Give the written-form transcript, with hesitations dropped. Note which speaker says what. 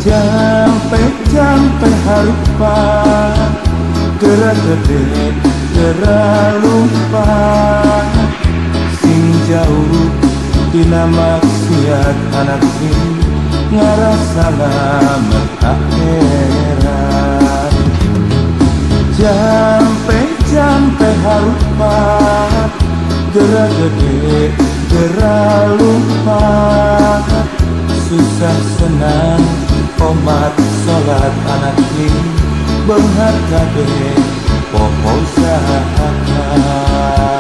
Speaker 1: Jampe harupa gerak gede gerak lupa sing jauh dina maksiat anak ini ngarasa lamat akhirat. Jampe harupa gerak gede gerak lupa susah senang komat sholat anak ini beunghar kabeh poho usaha.